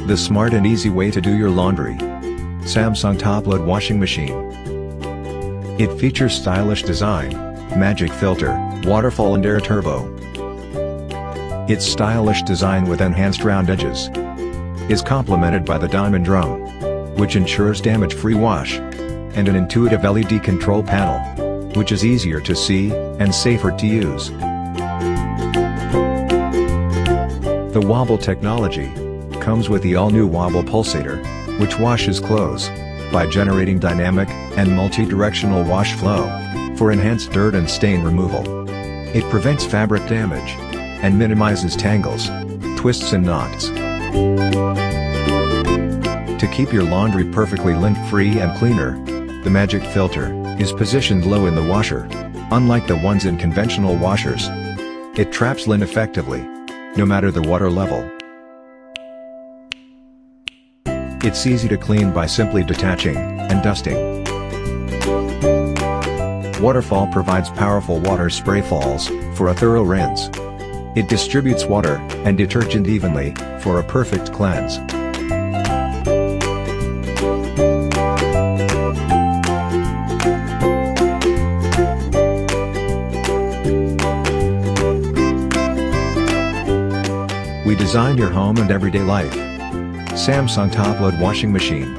The smart and easy way to do your laundry. Samsung top-load washing machine. It features stylish design, magic filter, waterfall and air turbo. Its stylish design with enhanced round edges is complemented by the diamond drum, which ensures damage-free wash, and an intuitive LED control panel, which is easier to see and safer to use. The Wobble technology comes with the all-new Wobble pulsator, which washes clothes by generating dynamic and multi-directional wash flow for enhanced dirt and stain removal. It prevents fabric damage and minimizes tangles, twists and knots. To keep your laundry perfectly lint-free and cleaner, the magic filter is positioned low in the washer, unlike the ones in conventional washers. It traps lint effectively, no matter the water level. It's easy to clean by simply detaching and dusting. Waterfall provides powerful water spray falls for a thorough rinse. It distributes water and detergent evenly for a perfect cleanse. We design your home and everyday life. Samsung top-load washing machine.